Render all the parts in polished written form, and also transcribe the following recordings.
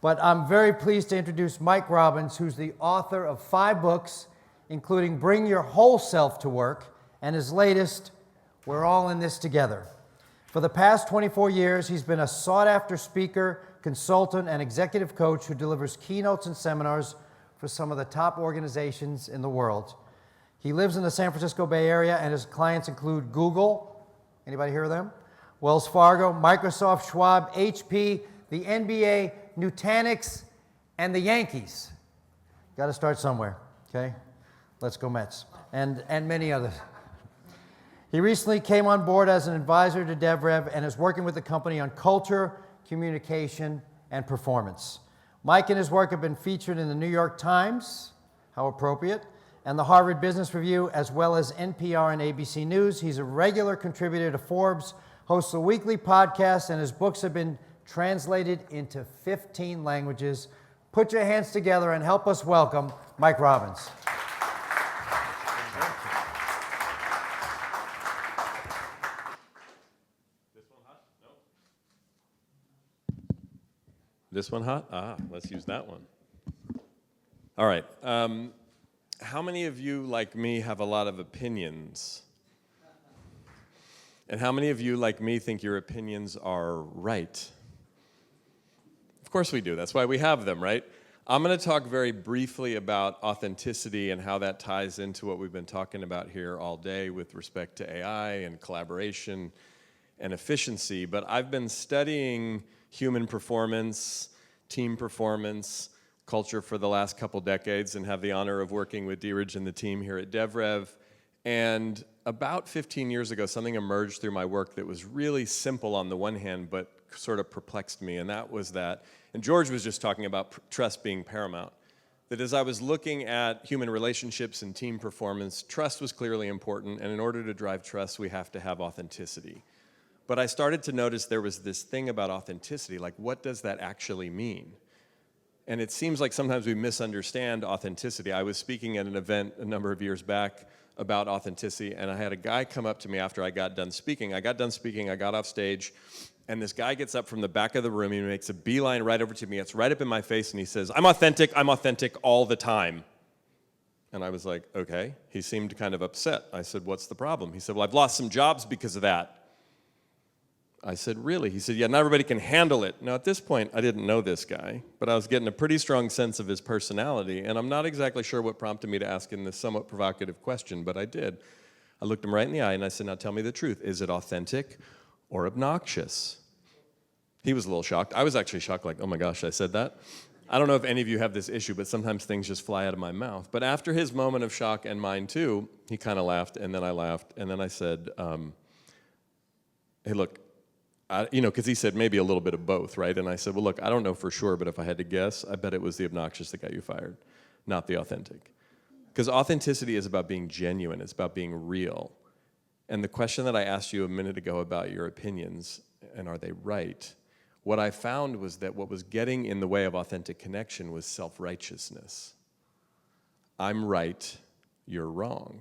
But I'm very pleased to introduce Mike Robbins, who's the author of 5 books, including Bring Your Whole Self to Work, and his latest, We're All in This Together. For the past 24 years, he's been a sought-after speaker, consultant, and executive coach who delivers keynotes and seminars for some of the top organizations in the world. He lives in the San Francisco Bay Area, and his clients include Google, anybody hear of them? Wells Fargo, Microsoft, Schwab, HP, the NBA, Nutanix, and the Yankees. Got to start somewhere, okay? Let's go Mets, and many others. He recently came on board as an advisor to DevRev and is working with the company on culture, communication, and performance. Mike and his work have been featured in the New York Times, how appropriate, and the Harvard Business Review, as well as NPR and ABC News. He's a regular contributor to Forbes, hosts a weekly podcast, and his books have been translated into 15 languages. Put your hands together and help us welcome Mike Robbins. This one hot? Let's use that one. All right. How many of you, like me, have a lot of opinions? And how many of you, like me, think your opinions are right? Of course we do. That's why we have them, right? I'm going to talk very briefly about authenticity and how that ties into what we've been talking about here all day with respect to AI and collaboration and efficiency. But I've been studying human performance, team performance, culture for the last couple decades and have the honor of working with Dheeraj and the team here at DevRev. And about 15 years ago, something emerged through my work that was really simple on the one hand, but sort of perplexed me, and that was that, and George was just talking about trust being paramount, that as I was looking at human relationships and team performance, trust was clearly important, and in order to drive trust, we have to have authenticity. But I started to notice there was this thing about authenticity, like what does that actually mean? And it seems like sometimes we misunderstand authenticity. I was speaking at an event a number of years back about authenticity, and I had a guy come up to me after I got done speaking. I got off stage, and this guy gets up from the back of the room, he makes a beeline right over to me, it's right up in my face, and he says, I'm authentic all the time. And I was like, okay. He seemed kind of upset. I said, what's the problem? He said, well, I've lost some jobs because of that. I said, really? He said, yeah, not everybody can handle it. Now, at this point, I didn't know this guy, but I was getting a pretty strong sense of his personality, and I'm not exactly sure what prompted me to ask him this somewhat provocative question, but I did. I looked him right in the eye, and I said, now tell me the truth. Is it authentic or obnoxious? He was a little shocked. I was actually shocked, like, oh my gosh, I said that? I don't know if any of you have this issue, but sometimes things just fly out of my mouth. But after his moment of shock, and mine too, he kind of laughed, and then I laughed, and then I said, hey, look, because he said maybe a little bit of both, right? And I said, well, look, I don't know for sure, but if I had to guess, I bet it was the obnoxious that got you fired, not the authentic. Because authenticity is about being genuine. It's about being real. And the question that I asked you a minute ago about your opinions, and are they right, what I found was that what was getting in the way of authentic connection was self-righteousness. I'm right, you're wrong.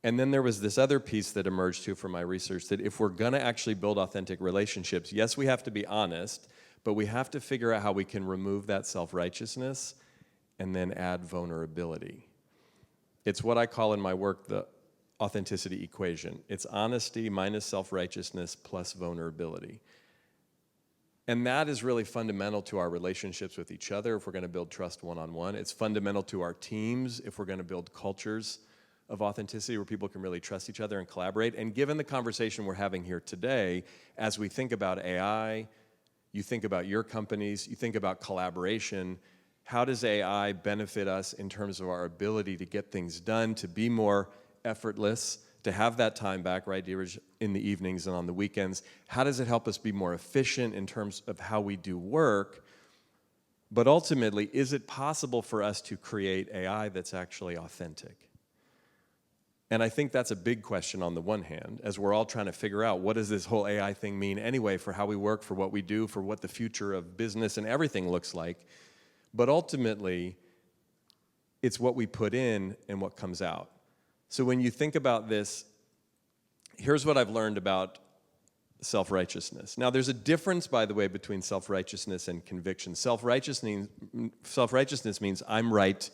And then there was this other piece that emerged too from my research, that if we're gonna actually build authentic relationships, yes, we have to be honest, but we have to figure out how we can remove that self-righteousness and then add vulnerability. It's what I call in my work the authenticity equation. It's honesty minus self-righteousness plus vulnerability. And that is really fundamental to our relationships with each other if we're gonna build trust one-on-one. It's fundamental to our teams if we're gonna build cultures of authenticity where people can really trust each other and collaborate. And given the conversation we're having here today, as we think about AI, you think about your companies, you think about collaboration, how does AI benefit us in terms of our ability to get things done, to be more effortless, to have that time back, right, Dheeraj, in the evenings and on the weekends? How does it help us be more efficient in terms of how we do work? But ultimately, is it possible for us to create AI that's actually authentic? And I think that's a big question on the one hand, as we're all trying to figure out what does this whole AI thing mean anyway for how we work, for what we do, for what the future of business and everything looks like. But ultimately, it's what we put in and what comes out. So when you think about this, here's what I've learned about self-righteousness. Now, there's a difference, by the way, between self-righteousness and conviction. Self-righteousness means I'm right,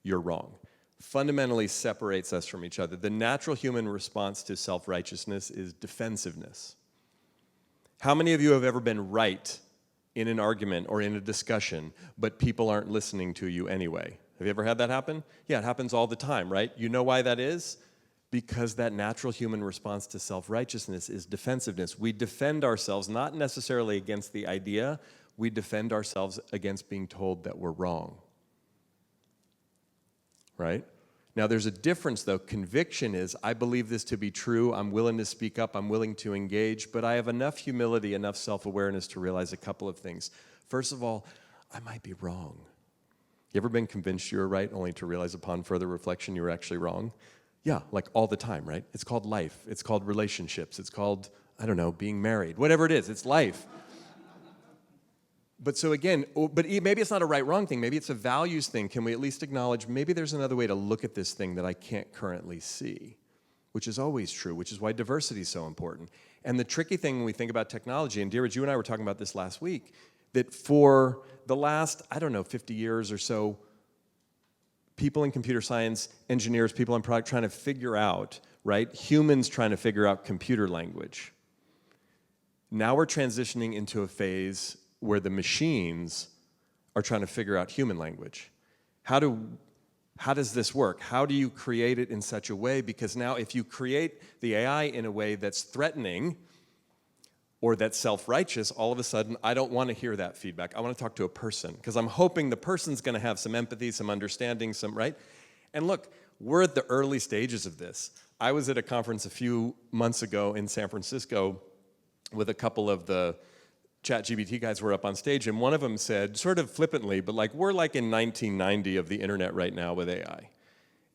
you're wrong. Fundamentally separates us from each other. The natural human response to self-righteousness is defensiveness. How many of you have ever been right in an argument or in a discussion, but people aren't listening to you anyway? Have you ever had that happen? Yeah, it happens all the time, right? You know why that is? Because that natural human response to self-righteousness is defensiveness. We defend ourselves not necessarily against the idea, we defend ourselves against being told that we're wrong. Right? Now there's a difference though. Conviction is, I believe this to be true, I'm willing to speak up, I'm willing to engage, but I have enough humility, enough self-awareness to realize a couple of things. First of all, I might be wrong. You ever been convinced you were right only to realize upon further reflection you were actually wrong? Yeah, like all the time, right? It's called life. It's called relationships. It's called, I don't know, being married. Whatever it is, it's life. But so again, maybe it's not a right-wrong thing. Maybe it's a values thing. Can we at least acknowledge maybe there's another way to look at this thing that I can't currently see, which is always true, which is why diversity is so important. And the tricky thing when we think about technology, and Dheeraj, you and I were talking about this last week, that for the last, 50 years or so, people in computer science, engineers, people in product trying to figure out, right? Humans trying to figure out computer language. Now we're transitioning into a phase where the machines are trying to figure out human language. How does this work? How do you create it in such a way? Because now if you create the AI in a way that's threatening or that's self-righteous, all of a sudden, I don't want to hear that feedback. I want to talk to a person, because I'm hoping the person's going to have some empathy, some understanding, right? And look, we're at the early stages of this. I was at a conference a few months ago in San Francisco with a couple of the ChatGPT guys were up on stage, and one of them said, sort of flippantly, but like, we're like in 1990 of the internet right now with AI.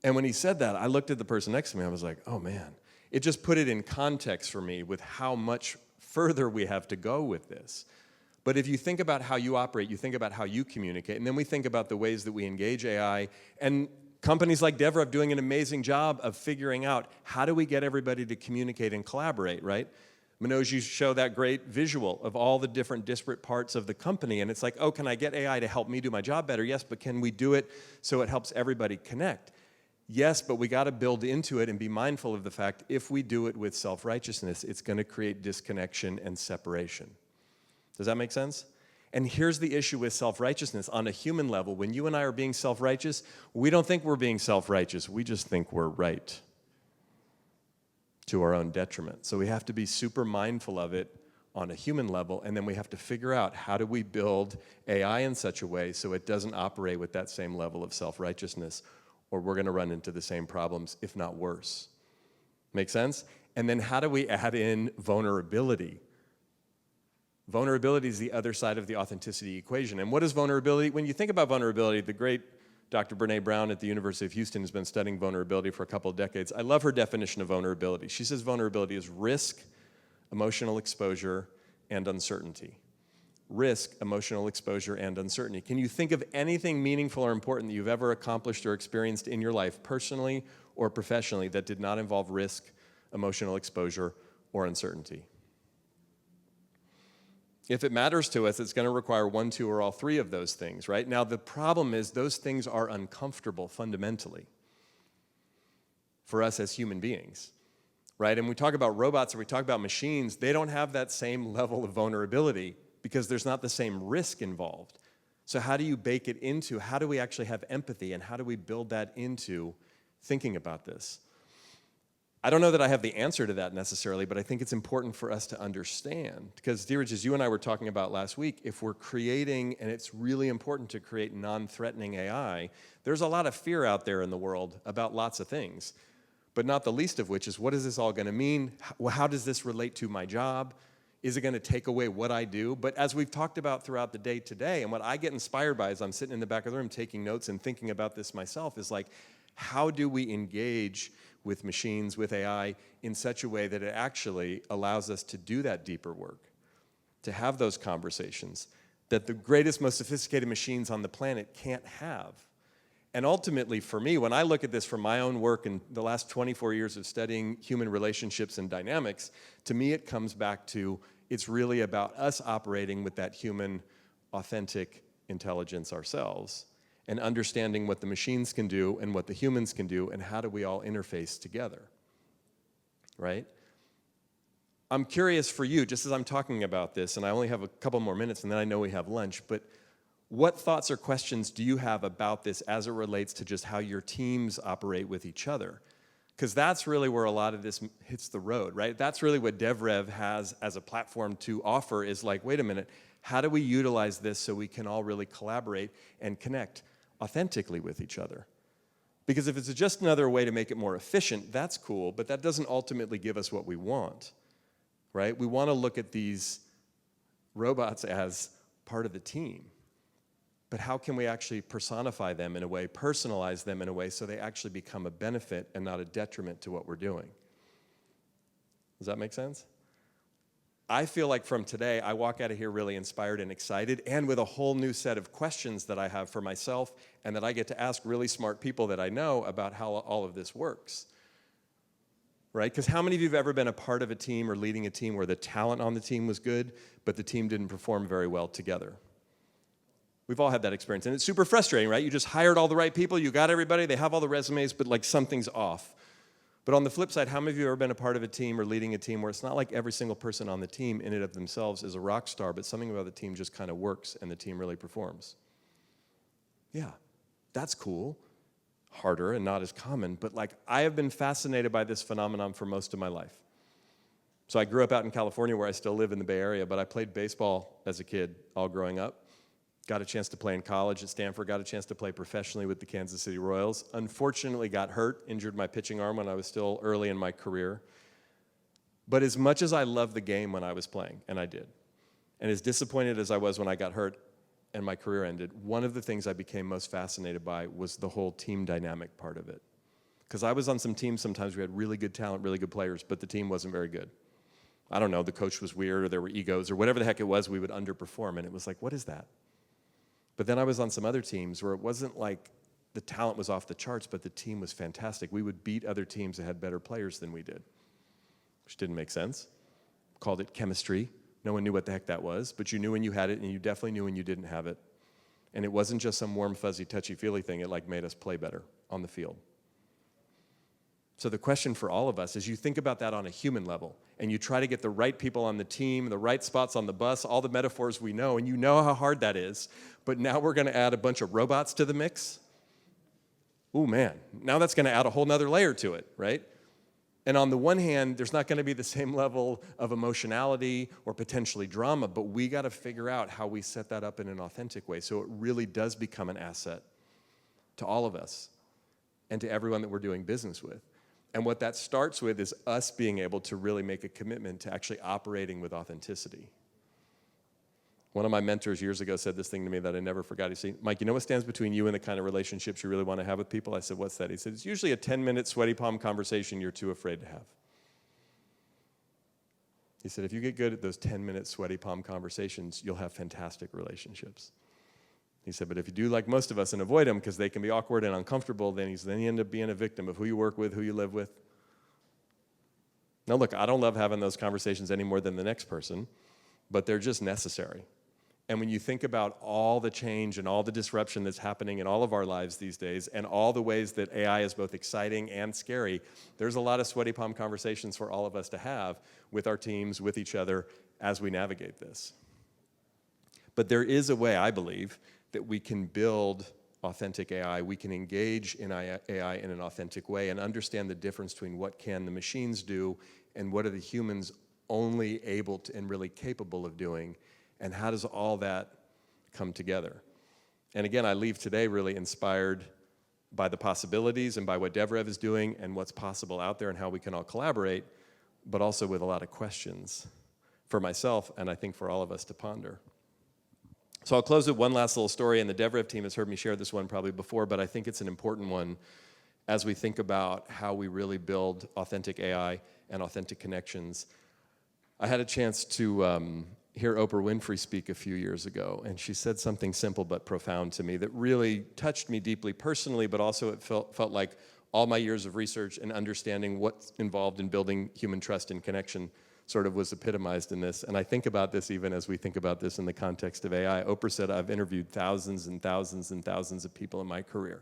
And when he said that, I looked at the person next to me, I was like, oh man. It just put it in context for me with how much further we have to go with this. But if you think about how you operate, you think about how you communicate, and then we think about the ways that we engage AI, and companies like DevRev doing an amazing job of figuring out how do we get everybody to communicate and collaborate, right? Manoj, you show that great visual of all the different disparate parts of the company, and it's like, oh, can I get AI to help me do my job better? Yes, but can we do it so it helps everybody connect? Yes, but we got to build into it and be mindful of the fact if we do it with self-righteousness, it's going to create disconnection and separation. Does that make sense? And here's the issue with self-righteousness. On a human level, when you and I are being self-righteous, we don't think we're being self-righteous. We just think we're right to our own detriment. So we have to be super mindful of it on a human level, and then we have to figure out how do we build AI in such a way so it doesn't operate with that same level of self-righteousness, or we're going to run into the same problems, if not worse. Make sense? And then how do we add in vulnerability? Vulnerability is the other side of the authenticity equation. And what is vulnerability? When you think about vulnerability, the great Dr. Brene Brown at the University of Houston has been studying vulnerability for a couple of decades. I love her definition of vulnerability. She says vulnerability is risk, emotional exposure, and uncertainty. Risk, emotional exposure, and uncertainty. Can you think of anything meaningful or important that you've ever accomplished or experienced in your life, personally or professionally, that did not involve risk, emotional exposure, or uncertainty? If it matters to us, it's going to require one, two, or all three of those things, right? Now, the problem is those things are uncomfortable fundamentally for us as human beings, right? And we talk about robots or we talk about machines, they don't have that same level of vulnerability because there's not the same risk involved. So how do you bake it into, how do we actually have empathy, and how do we build that into thinking about this? I don't know that I have the answer to that necessarily, but I think it's important for us to understand. Because, Dheeraj, as you and I were talking about last week, if we're creating, and it's really important to create non-threatening AI, there's a lot of fear out there in the world about lots of things, but not the least of which is, what is this all going to mean? How does this relate to my job? Is it going to take away what I do? But as we've talked about throughout the day today, and what I get inspired by as I'm sitting in the back of the room taking notes and thinking about this myself is like, how do we engage with machines, with AI, in such a way that it actually allows us to do that deeper work, to have those conversations that the greatest, most sophisticated machines on the planet can't have. And ultimately, for me, when I look at this from my own work in the last 24 years of studying human relationships and dynamics, to me it comes back to it's really about us operating with that human, authentic intelligence ourselves and understanding what the machines can do and what the humans can do and how do we all interface together, right? I'm curious for you, just as I'm talking about this, and I only have a couple more minutes and then I know we have lunch, but what thoughts or questions do you have about this as it relates to just how your teams operate with each other? Because that's really where a lot of this hits the road, right? That's really what DevRev has as a platform to offer is like, wait a minute, how do we utilize this so we can all really collaborate and connect authentically with each other? Because if it's just another way to make it more efficient, that's cool, but that doesn't ultimately give us what we want, right? We want to look at these robots as part of the team. But how can we actually personify them in a way, personalize them in a way so they actually become a benefit and not a detriment to what we're doing? Does that make sense? I feel like from today, I walk out of here really inspired and excited and with a whole new set of questions that I have for myself and that I get to ask really smart people that I know about how all of this works. Right? Because how many of you have ever been a part of a team or leading a team where the talent on the team was good, but the team didn't perform very well together? We've all had that experience, and it's super frustrating, right? You just hired all the right people, you got everybody, they have all the resumes, but like something's off. But on the flip side, how many of you have ever been a part of a team or leading a team where it's not like every single person on the team in and of themselves is a rock star, but something about the team just kind of works and the team really performs? Yeah, that's cool. Harder and not as common, but like I have been fascinated by this phenomenon for most of my life. So I grew up out in California where I still live in the Bay Area, but I played baseball as a kid all growing up. Got a chance to play in college at Stanford, got a chance to play professionally with the Kansas City Royals. Unfortunately got hurt, injured my pitching arm when I was still early in my career. But as much as I loved the game when I was playing, and I did, and as disappointed as I was when I got hurt and my career ended, one of the things I became most fascinated by was the whole team dynamic part of it. Because I was on some teams sometimes we had really good talent, really good players, but the team wasn't very good. I don't know, the coach was weird or there were egos or whatever the heck it was, we would underperform. And it was like, what is that? But then I was on some other teams where it wasn't like the talent was off the charts, but the team was fantastic. We would beat other teams that had better players than we did, which didn't make sense. Called it chemistry. No one knew what the heck that was, but you knew when you had it, and you definitely knew when you didn't have it. And it wasn't just some warm, fuzzy, touchy-feely thing. It like made us play better on the field. So the question for all of us is you think about that on a human level, and you try to get the right people on the team, the right spots on the bus, all the metaphors we know, and you know how hard that is. But now we're going to add a bunch of robots to the mix. Ooh, man, now that's going to add a whole nother layer to it, right? And on the one hand, there's not going to be the same level of emotionality or potentially drama, but we got to figure out how we set that up in an authentic way so it really does become an asset to all of us and to everyone that we're doing business with. And what that starts with is us being able to really make a commitment to actually operating with authenticity. One of my mentors years ago said this thing to me that I never forgot. He said, Mike, you know what stands between you and the kind of relationships you really want to have with people? I said, what's that? He said, it's usually a 10-minute sweaty palm conversation you're too afraid to have. He said, if you get good at those 10-minute sweaty palm conversations, you'll have fantastic relationships. He said, but if you do like most of us and avoid them because they can be awkward and uncomfortable, then you end up being a victim of who you work with, who you live with. Now look, I don't love having those conversations any more than the next person, but they're just necessary. And when you think about all the change and all the disruption that's happening in all of our lives these days and all the ways that AI is both exciting and scary, there's a lot of sweaty palm conversations for all of us to have with our teams, with each other, as we navigate this. But there is a way, I believe, that we can build authentic AI. We can engage in AI in an authentic way and understand the difference between what can the machines do and what are the humans only able to and really capable of doing, and how does all that come together? And again, I leave today really inspired by the possibilities and by what DevRev is doing and what's possible out there and how we can all collaborate, but also with a lot of questions for myself and I think for all of us to ponder. So I'll close with one last little story, and the DevRev team has heard me share this one probably before, but I think it's an important one as we think about how we really build authentic AI and authentic connections. I had a chance to hear Oprah Winfrey speak a few years ago, and she said something simple but profound to me that really touched me deeply personally, but also it felt like all my years of research and understanding what's involved in building human trust and connection sort of was epitomized in this. And I think about this even as we think about this in the context of AI. Oprah said, I've interviewed thousands and thousands and thousands of people in my career.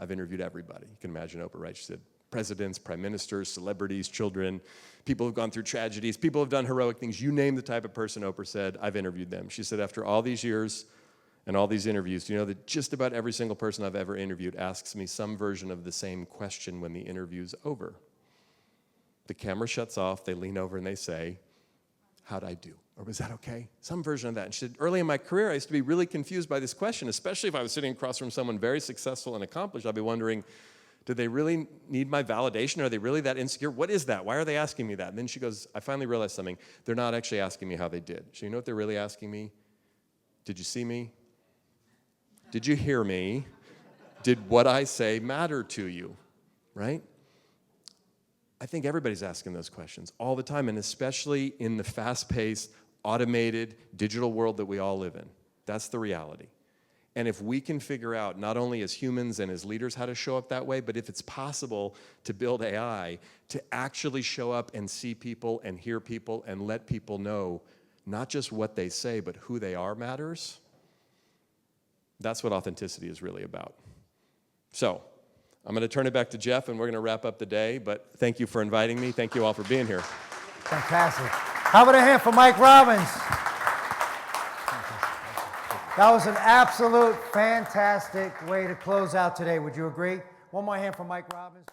I've interviewed everybody. You can imagine Oprah, right? She said, presidents, prime ministers, celebrities, children, people who've gone through tragedies, people who've done heroic things. You name the type of person, Oprah said, I've interviewed them. She said, after all these years and all these interviews, do you know that just about every single person I've ever interviewed asks me some version of the same question when the interview's over? The camera shuts off, they lean over and they say, how'd I do? Or was that okay? Some version of that. And she said, early in my career, I used to be really confused by this question, especially if I was sitting across from someone very successful and accomplished. I'd be wondering, do they really need my validation? Are they really that insecure? What is that? Why are they asking me that? And then she goes, I finally realized something. They're not actually asking me how they did. So you know what they're really asking me? Did you see me? Did you hear me? Did what I say matter to you? Right? I think everybody's asking those questions all the time, and especially in the fast-paced, automated, digital world that we all live in. That's the reality. And if we can figure out, not only as humans and as leaders, how to show up that way, but if it's possible to build AI to actually show up and see people and hear people and let people know not just what they say, but who they are matters, that's what authenticity is really about. So, I'm going to turn it back to Jeff, and we're going to wrap up the day, but thank you for inviting me. Thank you all for being here. Fantastic. How about a hand for Mike Robbins? That was an absolute fantastic way to close out today. Would you agree? One more hand for Mike Robbins.